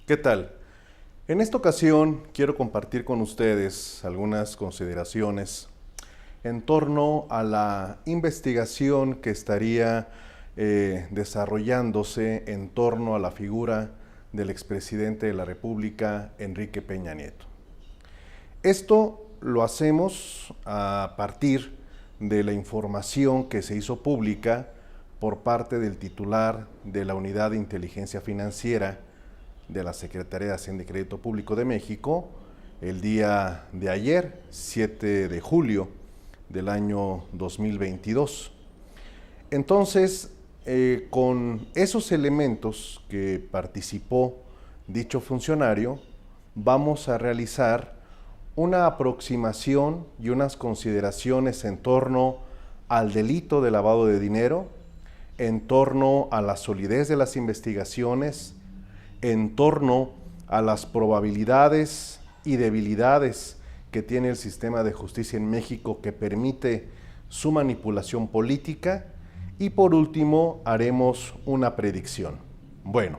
¿Qué tal? En esta ocasión quiero compartir con ustedes algunas consideraciones en torno a la investigación que estaría desarrollándose en torno a la figura del expresidente de la República, Enrique Peña Nieto. Esto lo hacemos a partir de la información que se hizo pública por parte del titular de la Unidad de Inteligencia Financiera de la Secretaría de Hacienda y Crédito Público de México el día de ayer, 7 de julio del año 2022. Entonces, con esos elementos que participó dicho funcionario, vamos a realizar una aproximación y unas consideraciones en torno al delito de lavado de dinero, en torno a la solidez de las investigaciones, en torno a las probabilidades y debilidades que tiene el sistema de justicia en México que permite su manipulación política y por último haremos una predicción. Bueno,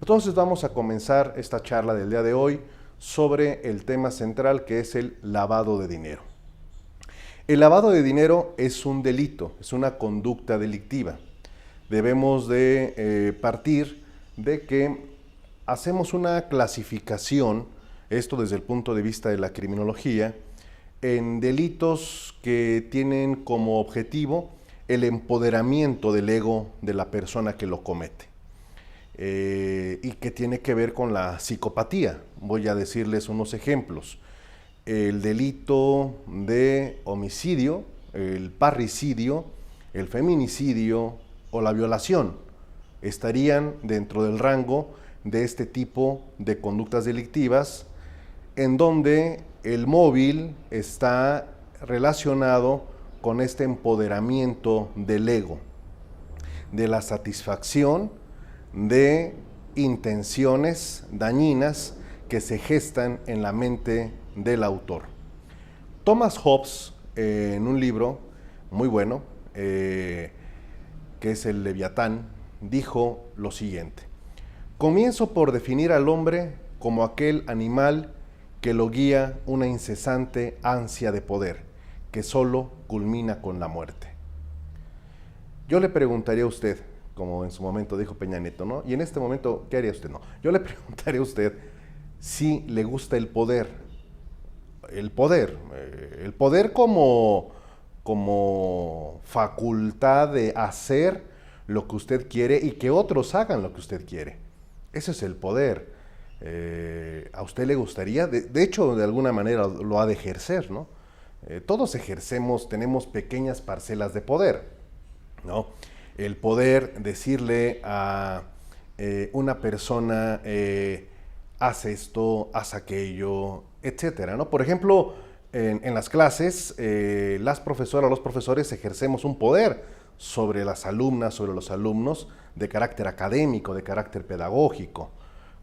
entonces vamos a comenzar esta charla del día de hoy sobre el tema central que es el lavado de dinero. El lavado de dinero es un delito, es una conducta delictiva. Debemos de partir de que hacemos una clasificación, esto desde el punto de vista de la criminología, en delitos que tienen como objetivo el empoderamiento del ego de la persona que lo comete y que tiene que ver con la psicopatía. Voy a decirles unos ejemplos. El delito de homicidio, el parricidio, el feminicidio o la violación estarían dentro del rango de este tipo de conductas delictivas en donde el móvil está relacionado con este empoderamiento del ego, de la satisfacción de intenciones dañinas que se gestan en la mente del autor. Thomas Hobbes, en un libro muy bueno, que es el Leviatán, dijo lo siguiente: comienzo por definir al hombre como aquel animal que lo guía una incesante ansia de poder, que solo culmina con la muerte. Yo le preguntaría a usted, como en su momento dijo Peña Nieto, ¿no? Y en este momento, ¿qué haría usted? No. Yo le preguntaría a usted si le gusta el poder. El poder como facultad de hacer lo que usted quiere y que otros hagan lo que usted quiere. Ese es el poder. ¿A usted le gustaría? De hecho, de alguna manera lo ha de ejercer, ¿no? Todos ejercemos, tenemos pequeñas parcelas de poder, ¿no? El poder decirle a una persona, haz esto, haz aquello, etcétera, ¿no? Por ejemplo, en las clases, las profesoras, los profesores ejercemos un poder sobre las alumnas, sobre los alumnos, de carácter académico, de carácter pedagógico.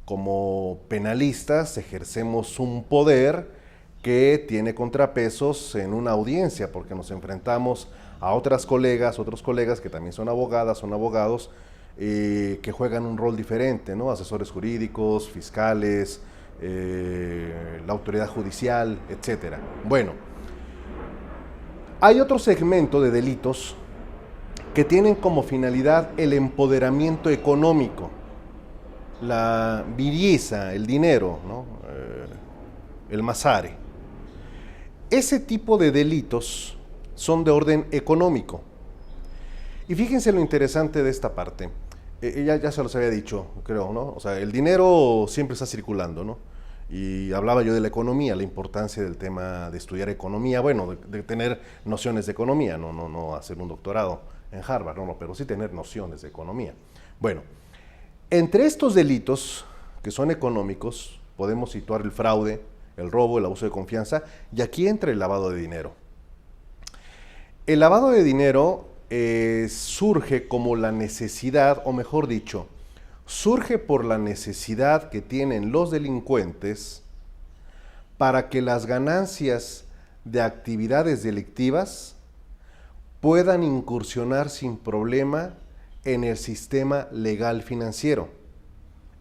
Como penalistas ejercemos un poder que tiene contrapesos en una audiencia, porque nos enfrentamos a otros colegas que también son abogadas, son abogados, que juegan un rol diferente, ¿no? Asesores jurídicos, fiscales, la autoridad judicial, etcétera. Bueno, hay otro segmento de delitos que tienen como finalidad el empoderamiento económico, la virieza, el dinero, ¿no? El masare. Ese tipo de delitos son de orden económico. Y fíjense lo interesante de esta parte. Ya se los había dicho, creo, ¿no? O sea, el dinero siempre está circulando, ¿no? Y hablaba yo de la economía, la importancia del tema de estudiar economía, bueno, de tener nociones de economía, no hacer un doctorado en Harvard, no, pero sí tener nociones de economía. Bueno, entre estos delitos que son económicos, podemos situar el fraude, el robo, el abuso de confianza, y aquí entra el lavado de dinero. El lavado de dinero surge como la necesidad, o mejor dicho, surge por la necesidad que tienen los delincuentes para que las ganancias de actividades delictivas puedan incursionar sin problema en el sistema legal financiero,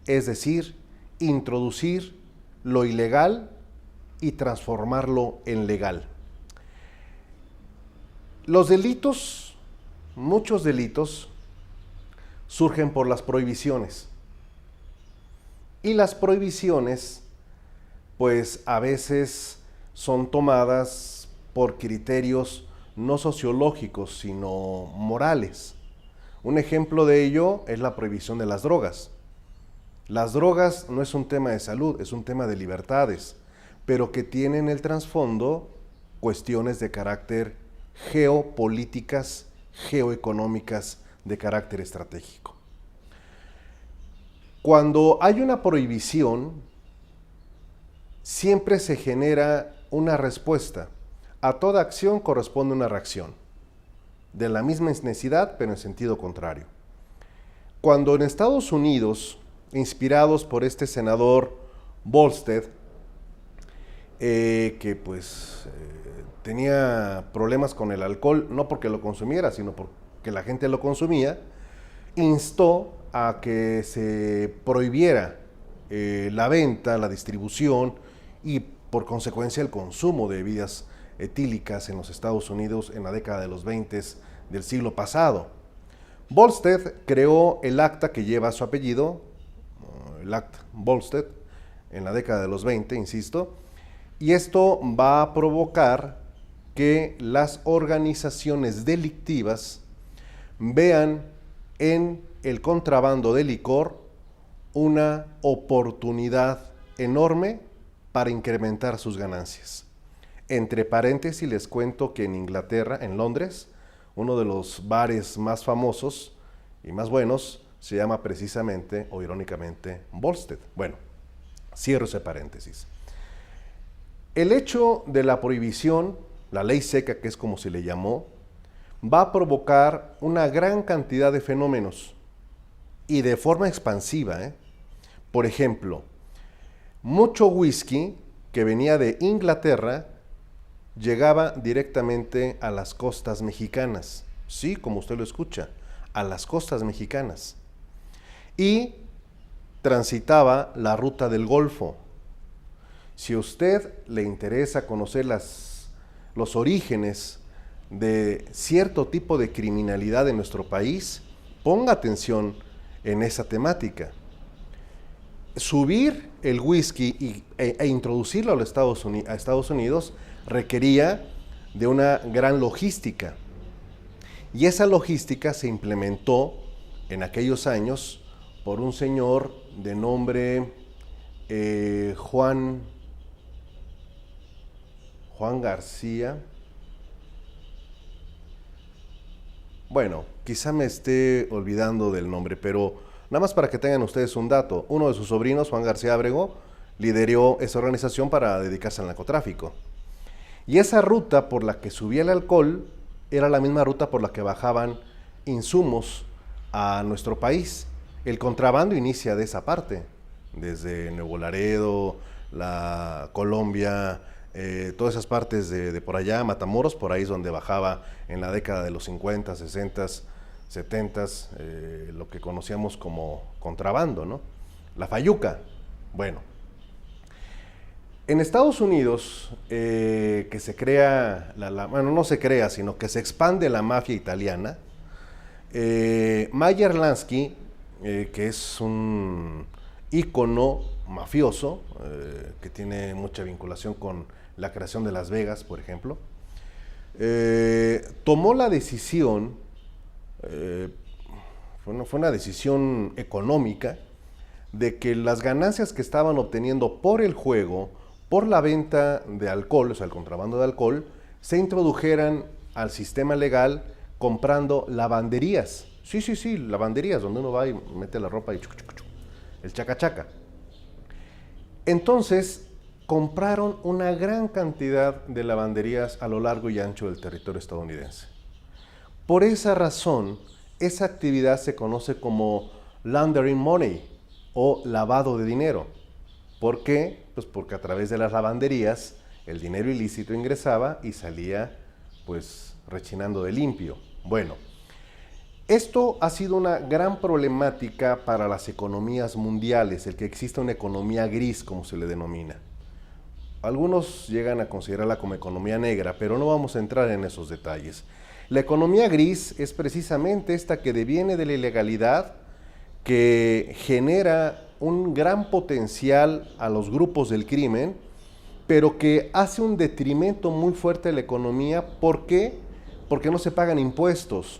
es decir, introducir lo ilegal y transformarlo en legal. Los delitos, muchos delitos, surgen por las prohibiciones. Y las prohibiciones, pues a veces son tomadas por criterios no sociológicos, sino morales. Un ejemplo de ello es la prohibición de las drogas. Las drogas no es un tema de salud, es un tema de libertades, pero que tienen el trasfondo cuestiones de carácter geopolíticas, geoeconómicas, de carácter estratégico. Cuando hay una prohibición, siempre se genera una respuesta. A toda acción corresponde una reacción, de la misma necesidad, pero en sentido contrario. Cuando en Estados Unidos, inspirados por este senador Volstead, que tenía problemas con el alcohol, no porque lo consumiera, sino porque la gente lo consumía, instó a que se prohibiera la venta, la distribución y por consecuencia el consumo de bebidas etílicas en los Estados Unidos en la década de los 20 del siglo pasado. Volstead creó el acta que lleva su apellido, el Acta Volstead, en la década de los 20, insisto, y esto va a provocar que las organizaciones delictivas vean en el contrabando de licor una oportunidad enorme para incrementar sus ganancias. Entre paréntesis les cuento que en Inglaterra, en Londres, uno de los bares más famosos y más buenos se llama precisamente o irónicamente Volstead. Bueno, cierro ese paréntesis. El hecho de la prohibición, la ley seca, que es como se le llamó, va a provocar una gran cantidad de fenómenos y de forma expansiva. Por ejemplo, mucho whisky que venía de Inglaterra llegaba directamente a las costas mexicanas. Sí, como usted lo escucha, a las costas mexicanas. Y transitaba la ruta del Golfo. Si a usted le interesa conocer los orígenes de cierto tipo de criminalidad en nuestro país, ponga atención en esa temática. Subir el whisky e introducirlo a Estados Unidos requería de una gran logística. Y esa logística se implementó en aquellos años por un señor de nombre Juan García. Bueno, quizá me esté olvidando del nombre, pero nada más para que tengan ustedes un dato. Uno de sus sobrinos, Juan García Ábrego, lideró esa organización para dedicarse al narcotráfico. Y esa ruta por la que subía el alcohol era la misma ruta por la que bajaban insumos a nuestro país. El contrabando inicia de esa parte, desde Nuevo Laredo, la Colombia, todas esas partes de por allá, Matamoros, por ahí es donde bajaba en la década de los 50, 60, 70, lo que conocíamos como contrabando, ¿no? La fayuca. Bueno, en Estados Unidos, que se crea, bueno, no se crea, sino que se expande la mafia italiana, Meyer Lansky, que es un ícono mafioso, que tiene mucha vinculación con la creación de Las Vegas, por ejemplo, tomó la decisión, fue una decisión económica, de que las ganancias que estaban obteniendo por el juego, por la venta de alcohol, o sea, el contrabando de alcohol, se introdujeran al sistema legal comprando lavanderías. Sí, lavanderías, donde uno va y mete la ropa y el chaca-chaca. Entonces, compraron una gran cantidad de lavanderías a lo largo y ancho del territorio estadounidense. Por esa razón, esa actividad se conoce como laundering money o lavado de dinero. ¿Por qué? Pues porque a través de las lavanderías el dinero ilícito ingresaba y salía pues rechinando de limpio. Bueno, Esto ha sido una gran problemática para las economías mundiales, el que exista una economía gris, como se le denomina. Algunos llegan a considerarla como economía negra, pero no vamos a entrar en esos detalles. La economía gris es precisamente esta que deviene de la ilegalidad, que genera un gran potencial a los grupos del crimen, pero que hace un detrimento muy fuerte a la economía. ¿Por qué? Porque no se pagan impuestos,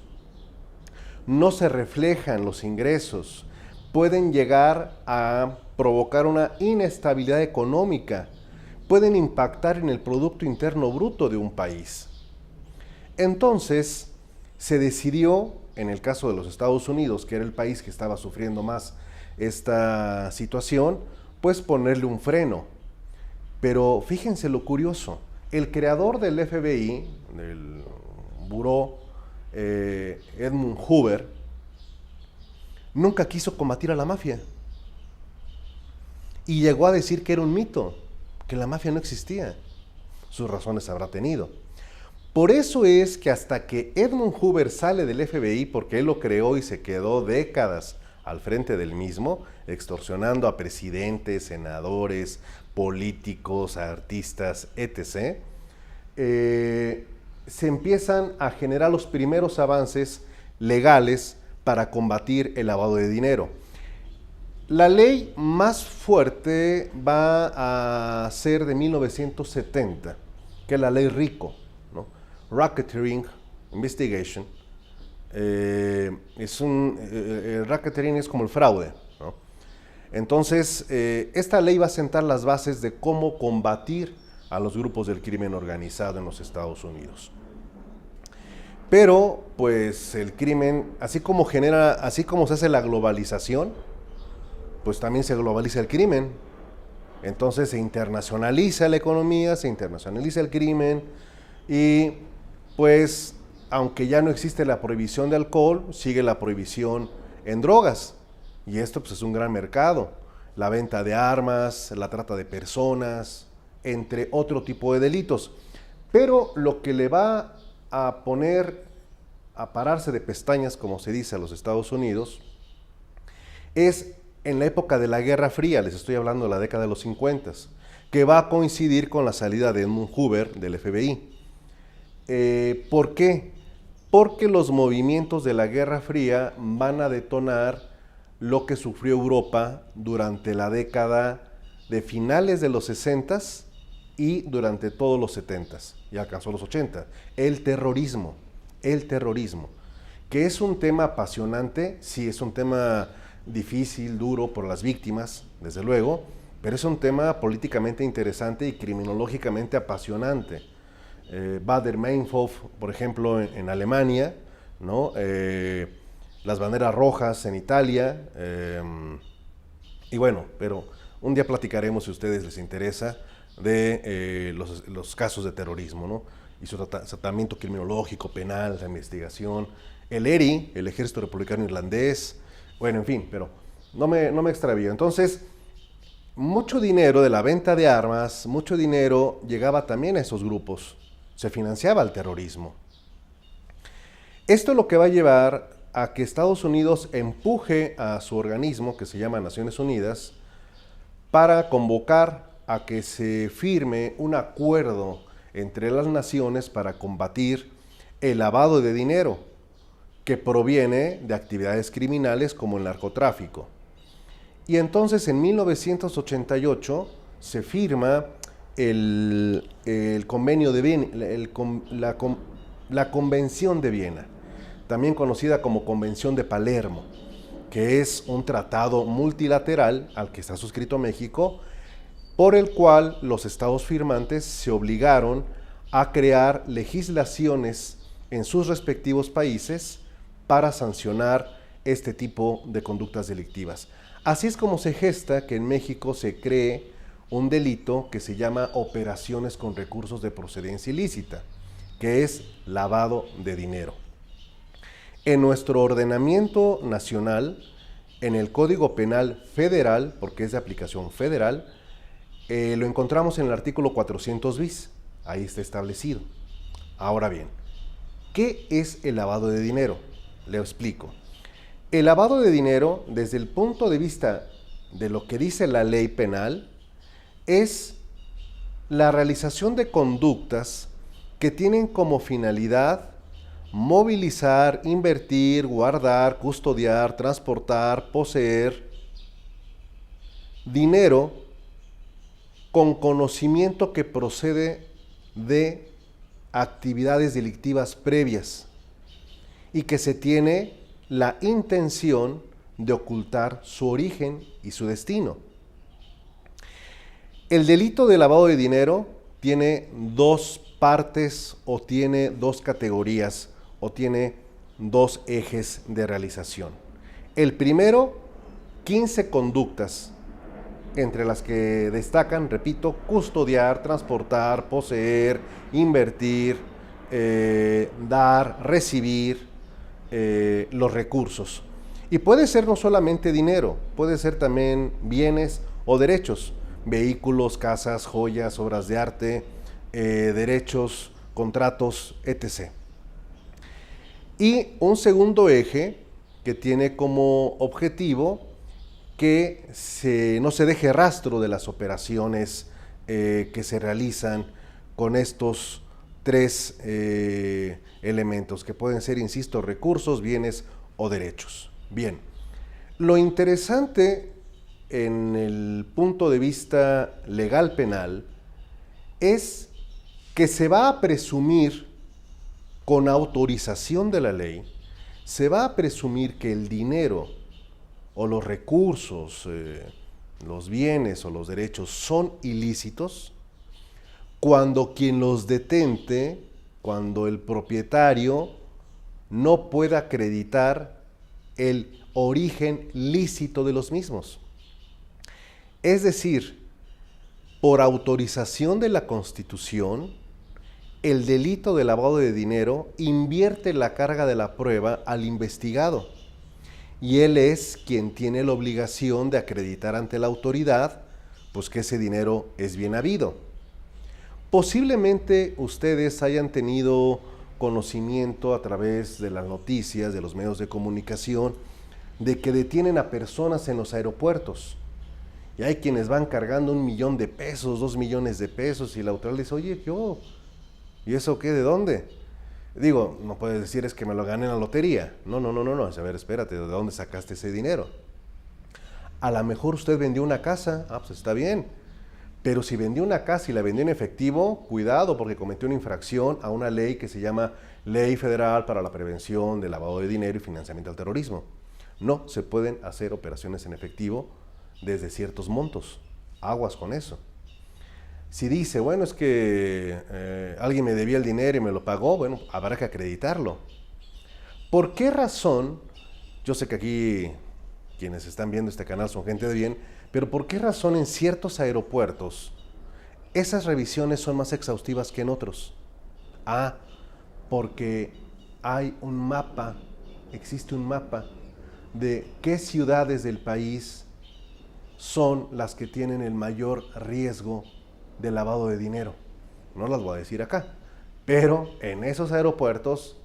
no se reflejan los ingresos, pueden llegar a provocar una inestabilidad económica, pueden impactar en el Producto Interno Bruto de un país. Entonces, se decidió, en el caso de los Estados Unidos, que era el país que estaba sufriendo más esta situación, pues ponerle un freno. Pero fíjense lo curioso, el creador del FBI, del buró, Edmund Hoover, nunca quiso combatir a la mafia. Y llegó a decir que era un mito, que la mafia no existía. Sus razones habrá tenido. Por eso es que hasta que Edmund Hoover sale del FBI, porque él lo creó y se quedó décadas al frente del mismo, extorsionando a presidentes, senadores, políticos, artistas, etc., se empiezan a generar los primeros avances legales para combatir el lavado de dinero. La ley más fuerte va a ser de 1970, que es la ley RICO, ¿no? Racketeering Investigation. El racketeering es como el fraude, ¿no? Entonces, esta ley va a sentar las bases de cómo combatir a los grupos del crimen organizado en los Estados Unidos. Pero, pues, el crimen, así como se hace la globalización, pues también se globaliza el crimen. Entonces se internacionaliza la economía, se internacionaliza el crimen y, pues, aunque ya no existe la prohibición de alcohol, sigue la prohibición en drogas. Y esto, pues, es un gran mercado. La venta de armas, la trata de personas, entre otro tipo de delitos. Pero lo que le va a poner a pararse de pestañas, como se dice, a los Estados Unidos, es en la época de la Guerra Fría, les estoy hablando de la década de los 50, que va a coincidir con la salida de Edmund Hoover del FBI. ¿Por qué? Porque los movimientos de la Guerra Fría van a detonar lo que sufrió Europa durante la década de finales de los 60 y durante todos los 70 y alcanzó los 80. El terrorismo, que es un tema apasionante, sí, es un tema difícil, duro por las víctimas, desde luego, pero es un tema políticamente interesante y criminológicamente apasionante. Baader-Meinhof, por ejemplo, en Alemania, ¿no? Las banderas rojas en Italia, y bueno, pero un día platicaremos, si a ustedes les interesa, de los casos de terrorismo, ¿no? Y su tratamiento criminológico, penal, la investigación, el ERI, el Ejército Republicano Irlandés, bueno, en fin, pero no me extravío. Entonces, mucho dinero de la venta de armas, mucho dinero llegaba también a esos grupos, se financiaba el terrorismo. Esto es lo que va a llevar a que Estados Unidos empuje a su organismo, que se llama Naciones Unidas, para convocar a que se firme un acuerdo entre las naciones para combatir el lavado de dinero que proviene de actividades criminales como el narcotráfico. Y entonces en 1988 se firma el convenio de Viena, la Convención de Viena, también conocida como Convención de Palermo, que es un tratado multilateral al que está suscrito México, por el cual los estados firmantes se obligaron a crear legislaciones en sus respectivos países para sancionar este tipo de conductas delictivas. Así es como se gesta que en México se cree un delito que se llama operaciones con recursos de procedencia ilícita, que es lavado de dinero. En nuestro ordenamiento nacional, en el Código Penal Federal, porque es de aplicación federal, lo encontramos en el artículo 400 bis, ahí está establecido. Ahora bien, ¿qué es el lavado de dinero? Le explico. El lavado de dinero, desde el punto de vista de lo que dice la ley penal, es la realización de conductas que tienen como finalidad movilizar, invertir, guardar, custodiar, transportar, poseer dinero con conocimiento que procede de actividades delictivas previas y que se tiene la intención de ocultar su origen y su destino. El delito de lavado de dinero tiene dos partes o tiene dos categorías o tiene dos ejes de realización. El primero, 15 conductas, entre las que destacan, repito, custodiar, transportar, poseer, invertir, dar, recibir los recursos. Y puede ser no solamente dinero, puede ser también bienes o derechos, vehículos, casas, joyas, obras de arte, derechos, contratos, etc. Y un segundo eje que tiene como objetivo que no se deje rastro de las operaciones que se realizan con estos tres elementos, que pueden ser, insisto, recursos, bienes o derechos. Bien, lo interesante en el punto de vista legal penal es que se va a presumir, con autorización de la ley, se va a presumir que el dinero o los recursos, los bienes o los derechos son ilícitos cuando quien los detente, cuando el propietario no pueda acreditar el origen lícito de los mismos. Es decir, por autorización de la Constitución, el delito de lavado de dinero invierte la carga de la prueba al investigado, y él es quien tiene la obligación de acreditar ante la autoridad pues que ese dinero es bien habido. Posiblemente ustedes hayan tenido conocimiento a través de las noticias, de los medios de comunicación, de que detienen a personas en los aeropuertos. Y hay quienes van cargando 1 millón de pesos, 2 millones de pesos, y la autoridad dice, oye, ¿y eso qué? ¿De dónde? Digo, no puedes decir es que me lo gané en la lotería. No. A ver, espérate, ¿de dónde sacaste ese dinero? A lo mejor usted vendió una casa, pues está bien. Pero si vendió una casa y la vendió en efectivo, cuidado, porque cometió una infracción a una ley que se llama Ley Federal para la Prevención del Lavado de Dinero y Financiamiento al Terrorismo. No se pueden hacer operaciones en efectivo desde ciertos montos. Aguas con eso. Si dice, bueno, es que alguien me debía el dinero y me lo pagó, bueno, habrá que acreditarlo. ¿Por qué razón? Yo sé que aquí quienes están viendo este canal son gente de bien, pero ¿por qué razón en ciertos aeropuertos esas revisiones son más exhaustivas que en otros? Porque hay un mapa, existe un mapa de qué ciudades del país son las que tienen el mayor riesgo de lavado de dinero. No las voy a decir acá, pero en esos aeropuertos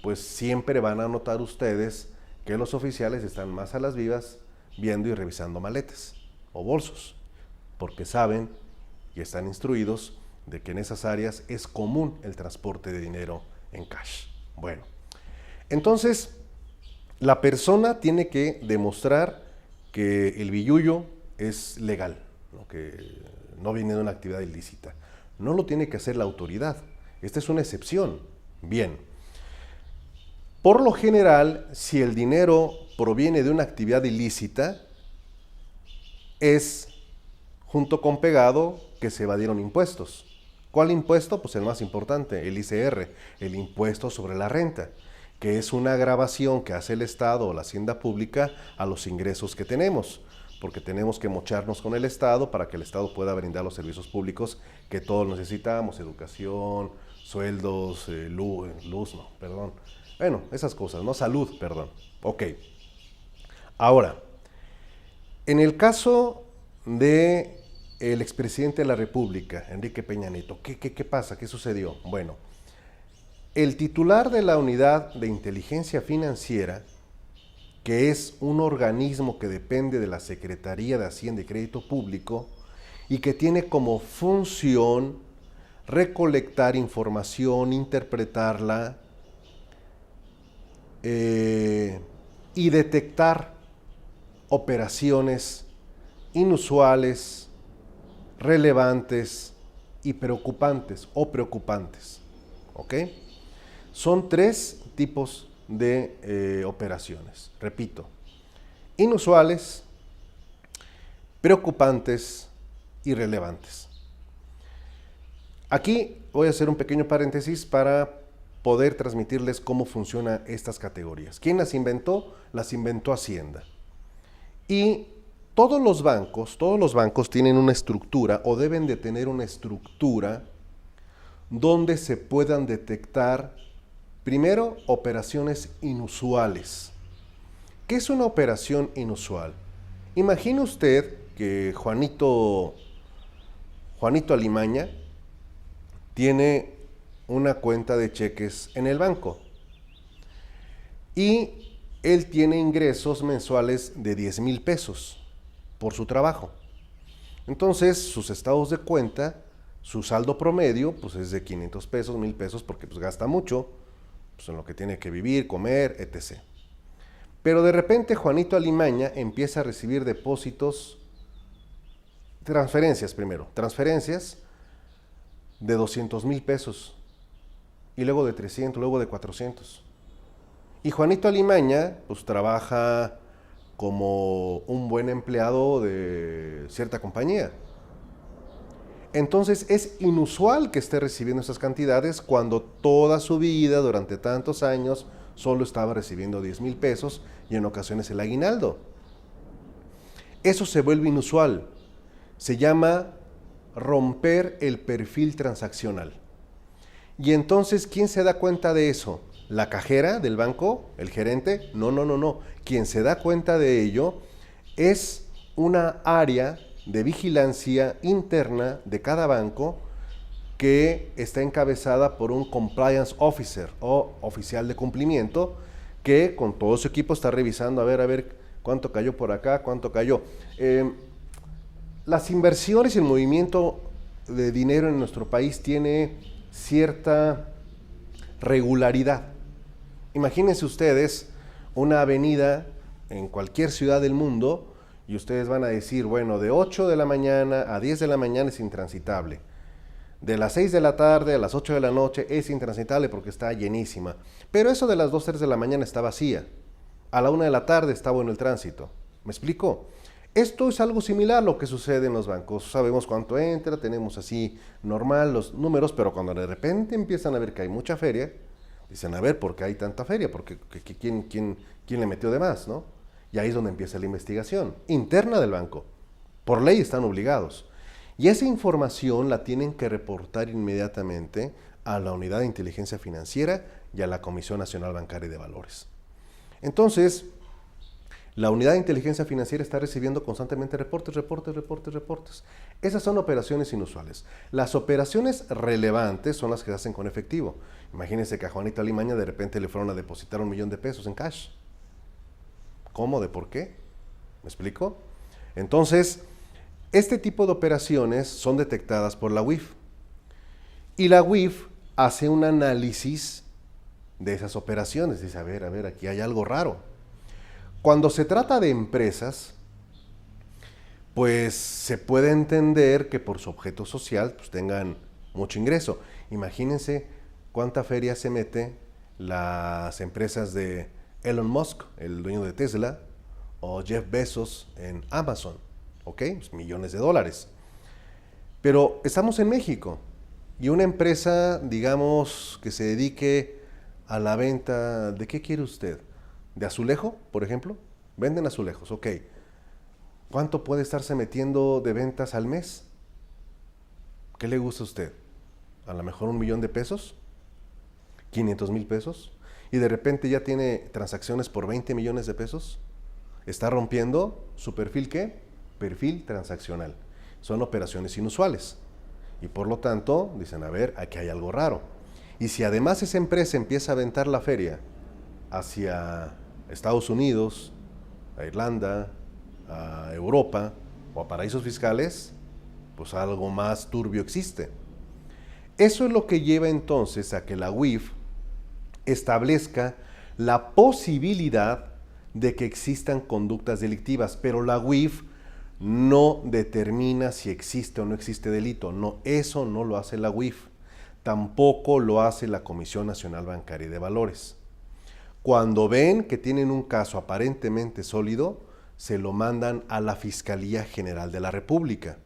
pues siempre van a notar ustedes que los oficiales están más a las vivas viendo y revisando maletas o bolsos, porque saben y están instruidos de que en esas áreas es común el transporte de dinero en cash. Bueno, entonces la persona tiene que demostrar que el billullo es legal, ¿no? Que no viene de una actividad ilícita. No lo tiene que hacer la autoridad. Esta es una excepción. Bien. Por lo general, si el dinero proviene de una actividad ilícita, es junto con pegado que se evadieron impuestos. ¿Cuál impuesto? Pues el más importante, el ICR, el impuesto sobre la renta, que es una gravación que hace el Estado o la Hacienda Pública a los ingresos que tenemos, porque tenemos que mocharnos con el Estado para que el Estado pueda brindar los servicios públicos que todos necesitamos, educación, sueldos, bueno, esas cosas, ¿no? Salud, perdón. Ok. Ahora, en el caso de el expresidente de la República, Enrique Peña Nieto, ¿qué pasa? ¿Qué sucedió? Bueno, El titular de la Unidad de Inteligencia Financiera, que es un organismo que depende de la Secretaría de Hacienda y Crédito Público y que tiene como función recolectar información, interpretarla y detectar operaciones inusuales, relevantes y preocupantes ¿ok? Son 3 tipos de operaciones, repito, inusuales, preocupantes y relevantes. Aquí voy a hacer un pequeño paréntesis para poder transmitirles cómo funcionan estas categorías. ¿Quién las inventó? Las inventó Hacienda. Y todos los bancos tienen una estructura o deben de tener una estructura donde se puedan detectar, primero, operaciones inusuales. ¿Qué es una operación inusual? Imagine usted que Juanito Alimaña tiene una cuenta de cheques en el banco y él tiene ingresos mensuales de 10,000 pesos por su trabajo. Entonces, sus estados de cuenta, su saldo promedio, pues es de 500 pesos, 1,000 pesos, porque pues gasta mucho, pues en lo que tiene que vivir, comer, etc. Pero de repente Juanito Alimaña empieza a recibir transferencias de 200,000 pesos, y luego de 300, luego de 400. Y Juanito Alimaña, pues trabaja como un buen empleado de cierta compañía. Entonces es inusual que esté recibiendo esas cantidades cuando toda su vida, durante tantos años, solo estaba recibiendo 10,000 pesos y en ocasiones el aguinaldo. Eso se vuelve inusual. Se llama romper el perfil transaccional. Y entonces, ¿quién se da cuenta de eso? ¿La cajera del banco? ¿El gerente? No. Quien se da cuenta de ello es una área de vigilancia interna de cada banco que está encabezada por un compliance officer o oficial de cumplimiento que con todo su equipo está revisando a ver cuánto cayó por acá, cuánto cayó. Las inversiones y el movimiento de dinero en nuestro país tiene cierta regularidad. Imagínense ustedes una avenida en cualquier ciudad del mundo y ustedes van a decir, bueno, de 8 de la mañana a 10 de la mañana es intransitable. De las 6 de la tarde a las 8 de la noche es intransitable porque está llenísima. Pero eso de las 2, 3 de la mañana está vacía. A la 1 de la tarde está bueno el tránsito. ¿Me explico? Esto es algo similar a lo que sucede en los bancos. Sabemos cuánto entra, tenemos así normal los números, pero cuando de repente empiezan a ver que hay mucha feria, dicen, a ver, ¿por qué hay tanta feria? Porque ¿quién le metió de más, no? Y ahí es donde empieza la investigación interna del banco. Por ley están obligados. Y esa información la tienen que reportar inmediatamente a la Unidad de Inteligencia Financiera y a la Comisión Nacional Bancaria y de Valores. Entonces, la Unidad de Inteligencia Financiera está recibiendo constantemente reportes. Esas son operaciones inusuales. Las operaciones relevantes son las que se hacen con efectivo. Imagínense que a Juanito Alimaña de repente le fueron a depositar 1,000,000 de pesos en cash. ¿Cómo? ¿De por qué? ¿Me explico? Entonces, este tipo de operaciones son detectadas por la UIF. Y la UIF hace un análisis de esas operaciones. Dice, a ver, aquí hay algo raro. Cuando se trata de empresas, pues se puede entender que por su objeto social pues tengan mucho ingreso. Imagínense cuánta feria se mete las empresas de Elon Musk, el dueño de Tesla, o Jeff Bezos en Amazon, ¿ok? Pues millones de dólares. Pero estamos en México y una empresa, digamos, que se dedique a la venta, ¿de qué quiere usted? ¿De azulejo, por ejemplo? Venden azulejos, ok. ¿Cuánto puede estarse metiendo de ventas al mes? ¿Qué le gusta a usted? A lo mejor 1,000,000 de pesos, 500,000 pesos, y de repente ya tiene transacciones por 20 millones de pesos. Está rompiendo su perfil, ¿qué? Perfil transaccional. Son operaciones inusuales. Y por lo tanto, dicen, a ver, aquí hay algo raro. Y si además esa empresa empieza a aventar la feria hacia Estados Unidos, a Irlanda, a Europa o a paraísos fiscales, pues algo más turbio existe. Eso es lo que lleva entonces a que la UIF establezca la posibilidad de que existan conductas delictivas, pero la UIF no determina si existe o no existe delito. No, eso no lo hace la UIF. Tampoco lo hace la Comisión Nacional Bancaria y de Valores. Cuando ven que tienen un caso aparentemente sólido, se lo mandan a la Fiscalía General de la República.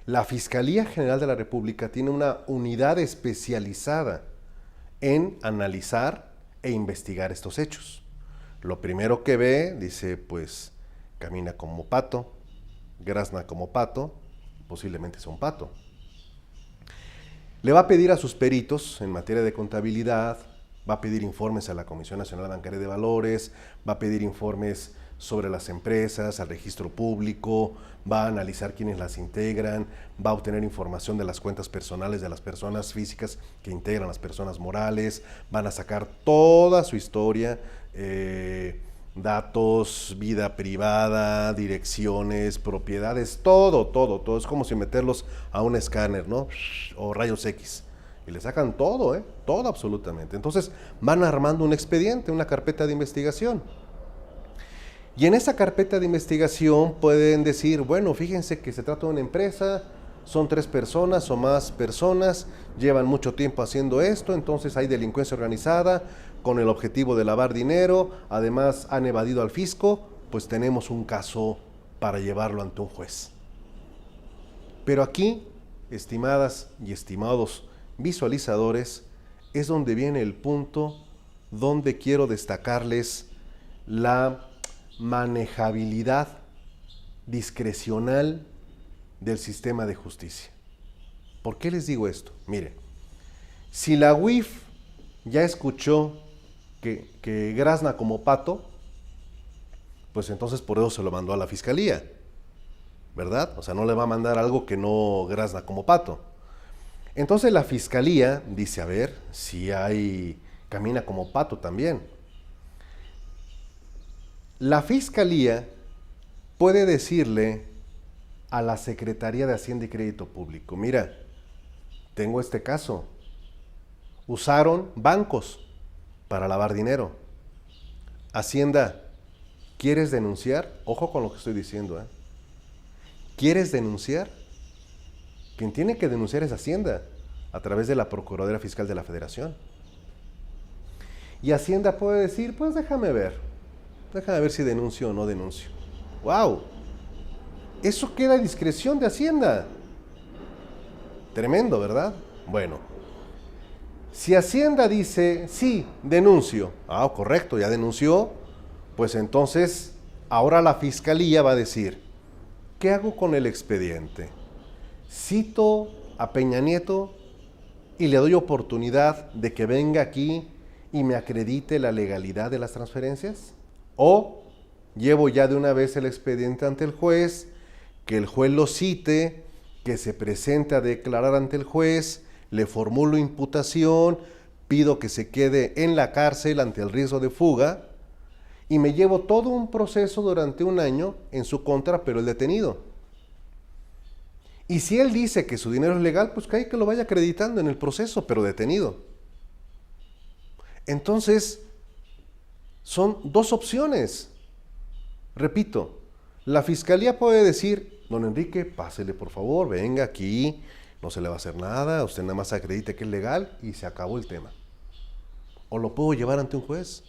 La Fiscalía General de la República tiene una unidad especializada en analizar e investigar estos hechos. Lo primero que ve, dice, pues camina como pato, grazna como pato, posiblemente sea un pato. Le va a pedir a sus peritos en materia de contabilidad, va a pedir informes a la Comisión Nacional Bancaria de Valores, va a pedir informes sobre las empresas, al registro público, va a analizar quiénes las integran, va a obtener información de las cuentas personales de las personas físicas que integran las personas morales, van a sacar toda su historia, datos, vida privada, direcciones, propiedades, todo. Es como si meterlos a un escáner, ¿no? O rayos X. Y le sacan todo, todo absolutamente. Entonces van armando un expediente, una carpeta de investigación. Y en esa carpeta de investigación pueden decir, bueno, fíjense que se trata de una empresa, son 3 personas o más personas, llevan mucho tiempo haciendo esto, entonces hay delincuencia organizada con el objetivo de lavar dinero, además han evadido al fisco, pues tenemos un caso para llevarlo ante un juez. Pero aquí, estimadas y estimados visualizadores, es donde viene el punto donde quiero destacarles la manejabilidad discrecional del sistema de justicia. ¿Por qué les digo esto? Mire, si la UIF ya escuchó que grazna como pato, pues entonces por eso se lo mandó a la fiscalía, ¿verdad? O sea, no le va a mandar algo que no grazna como pato. Entonces la fiscalía dice, a ver, si camina como pato también. La fiscalía puede decirle a la Secretaría de Hacienda y Crédito Público, mira, tengo este caso, usaron bancos para lavar dinero. Hacienda, ¿quieres denunciar? Ojo con lo que estoy diciendo, ¿Quieres denunciar? Quien tiene que denunciar es Hacienda, a través de la Procuraduría Fiscal de la Federación. Y Hacienda puede decir, pues déjame ver si denuncio o no denuncio. ¡Wow! Eso queda a discreción de Hacienda. Tremendo, ¿verdad? Bueno, si Hacienda dice, sí, denuncio, correcto, ya denunció, pues entonces, ahora la Fiscalía va a decir, ¿qué hago con el expediente? ¿Cito a Peña Nieto y le doy oportunidad de que venga aquí y me acredite la legalidad de las transferencias? ¿O llevo ya de una vez el expediente ante el juez, que el juez lo cite, que se presente a declarar ante el juez, le formulo imputación, pido que se quede en la cárcel ante el riesgo de fuga y me llevo todo un proceso durante un año en su contra, pero el detenido? Y si él dice que su dinero es legal, pues que hay que lo vaya acreditando en el proceso, pero detenido. Entonces, son 2 opciones. Repito, la Fiscalía puede decir, don Enrique, pásele por favor, venga aquí, no se le va a hacer nada, usted nada más acredite que es legal y se acabó el tema. O lo puedo llevar ante un juez.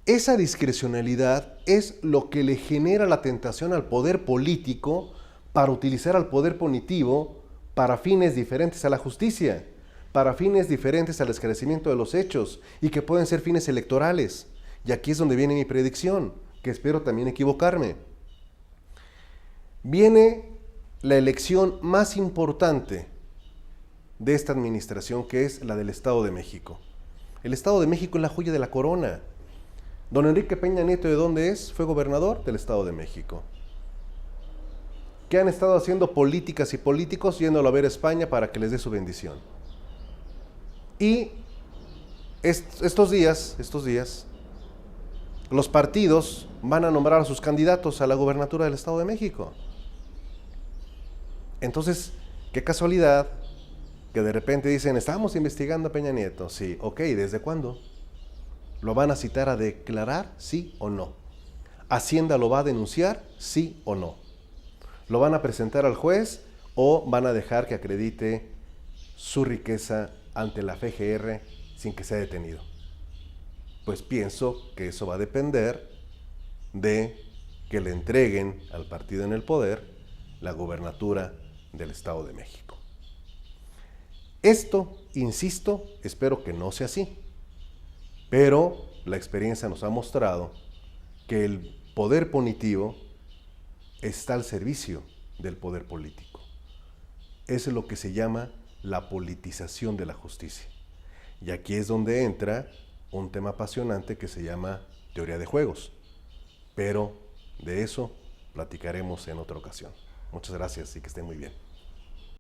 Esa discrecionalidad es lo que le genera la tentación al poder político para utilizar al poder punitivo para fines diferentes a la justicia, para fines diferentes al esclarecimiento de los hechos y que pueden ser fines electorales. Y aquí es donde viene mi predicción, que espero también equivocarme. Viene la elección más importante de esta administración, que es la del Estado de México. El Estado de México es la joya de la corona. Don Enrique Peña Nieto, ¿de dónde es? Fue gobernador del Estado de México. ¿Qué han estado haciendo políticas y políticos yéndolo a ver a España para que les dé su bendición? Y estos días, los partidos van a nombrar a sus candidatos a la gubernatura del Estado de México. Entonces, qué casualidad que de repente dicen, estábamos investigando a Peña Nieto. Sí, ok, ¿desde cuándo? ¿Lo van a citar a declarar, sí o no? ¿Hacienda lo va a denunciar, sí o no? ¿Lo van a presentar al juez o van a dejar que acredite su riqueza ante la FGR sin que sea detenido? Pues pienso que eso va a depender de que le entreguen al partido en el poder la gubernatura del Estado de México. Esto, insisto, espero que no sea así, pero la experiencia nos ha mostrado que el poder punitivo está al servicio del poder político. Eso es lo que se llama la politización de la justicia. Y aquí es donde entra un tema apasionante que se llama teoría de juegos. Pero de eso platicaremos en otra ocasión. Muchas gracias y que estén muy bien.